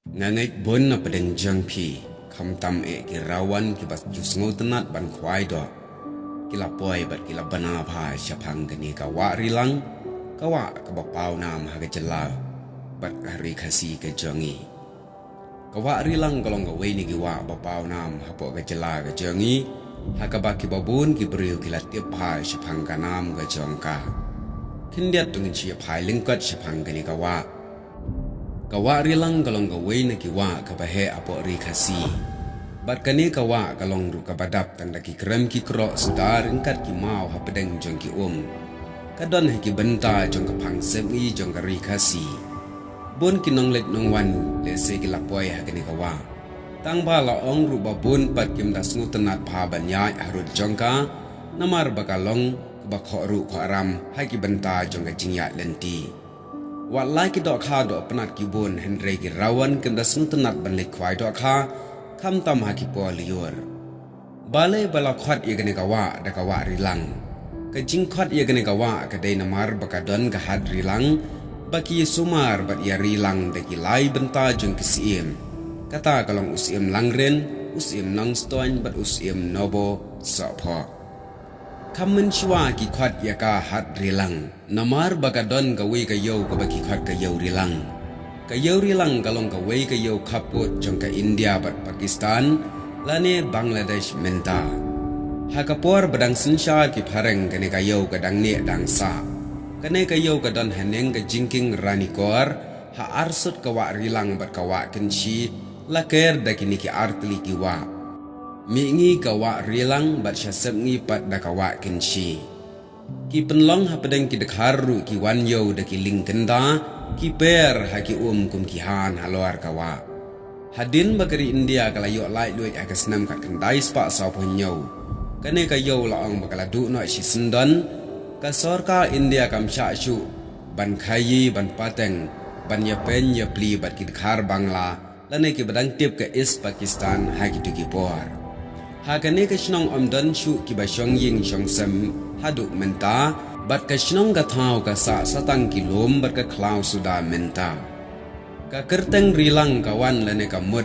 Ngangit bon na padeng jangpi kam tam ki rawan ki bas jus ngotenat ban kwai do kila poi bat kila bana pha syapang gani ka wa rilang ka wa ka bapau nam ha ga jela bat hari khasi ka jangi ka wa rilang kalong ga we ni ki wa bapau nam ha po ga jela ga jangi ha ka ba ki babun ki briu kila tiap pha syapang ka nam ga jongka kindiat tung chi phai lingkat syapang gani ka wa kawa rilang kalong gawai na kiwa kabahe apo ri khasi bat kani kawa kalong ru kabadap tang daki krem ki kro sudar ingkat ki mau ha pedeng jong ki kadon ha ki benta jong ka phang semi jong ka ri khasi bon ki nong let nong wan le se ki lapoi ha kani kawa tang ba la ong ru babun pat kim das ngutenat pha banyai harut jong ka namar bakalong ba kho ru kho aram ha ki benta jong ka jingya lenti Walai ki dok kha dok penat ki bon Henry ki rawan kenda snu tenat ban le kwai dok kha kam tam ha ki po liur balai bala khat ye gane kawa da kawa rilang ka jing khat ye gane kawa ka dei namar bakadon ka had rilang baki sumar bat ya rilang de ki lai benta jung ki siem kata kalong usiem langren usiem nang stoin bat usiem nobo sapha kamen shwa ki khat ya ka hat rilang namar bakadon ka we ka yo ka baki khat ka yo rilang kalong ka we ka yo khaput jong ka India bat Pakistan lane Bangladesh menta hakapor badang sinsha ki phareng kane ka yo ka dang ne dang sa kane ka yo ka don haneng ka jingking ranikor ha arsut ka wa rilang bat ka wa kenshi laker dakini ki artli ki wa Mingi kawa rilang bat syasep ngi pat da kawa kenshi. Ki penlong ha pedeng ki dekharu ki wanyo da ki ling kenda ki per ha ki kum ki han halor kawa. Hadin bagari India kala yo lai luit ha kasnam kat kendai spa sa ponyo. Kane ka yo la ong bakala du no si sendon ka sorka India kam sha shu ban khayi ban pateng ban ya pen ya pli bat ki dekhar bangla lane ki badang tip ke is Pakistan ha ki tu ki por. Hakane ka shnong omdan shu ki ba shong ying shong sem hadu menta bat ka shnong ka thau ka sa satang kilom bat ka klau suda menta ka kerteng rilang kawan lane ka mut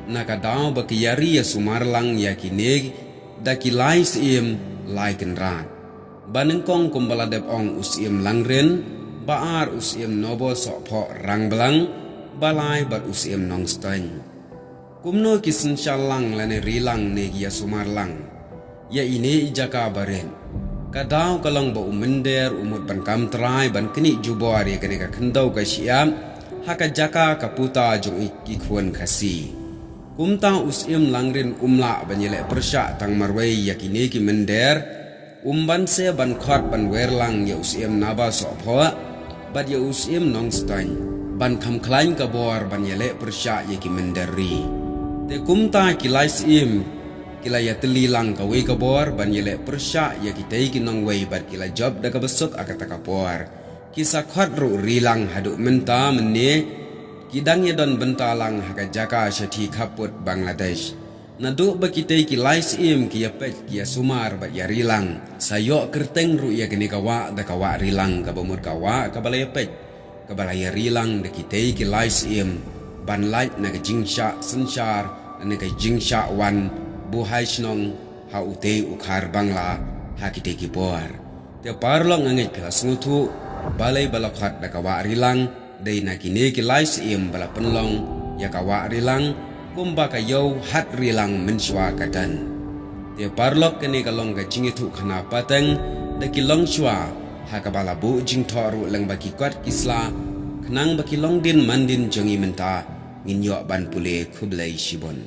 na ka daw ba ki yari ya sumarlang ya ki neg da ki lai sim lai ken rat baneng kong kumbala dep ong usim langren baar usim nobo so pho rang belang balai bat usim nong stein Kumno kisin syalang lane rilang ne ya sumarlang ya ini ijaka baren kadau kalong ba umender umut ban kam trai ban kini jubor ya kene ka khendau ka siam haka jaka ka puta jong iki khon khasi kumta usim langrin umla banyele persya tang marwei ya kini ki mender umban se ban khot ban werlang ya usim naba so pho bat ya usim nong stain ban kham klain ka bor banyele persya ya ki menderi Te kumta kilai sim kila ya telilang ka we ka bor ban yele persya ya kitay kinong we bar kila job da ka besok akata ka por kisa khat ru rilang hadu menta menne kidang ya don bentalang haka jaka syati khaput Bangladesh nadu ba kitay kilai sim ki ya pet ki ya sumar ba ya rilang sayo kerteng ru ya gani ka wa da ka wa rilang ka bamur ka wa ka balay pet ka balay rilang da kitay kilai sim ban light na ka jingsha sensyar na ka jingsha wan buhay snong ha ute ukhar bangla ha kite ki por te parlong angit kala smutu balai balakhat da ka wa rilang dei na kine ki lais im bala penlong ya ka wa rilang kumba ka yo hat rilang menswa kadan te parlok kene kalong ka jingitu khana pateng da ki long shwa ha ka bala bu jing thoru lang baki kwat kisla khnang baki long din mandin jongi menta Nginyo ban pule kublai shibon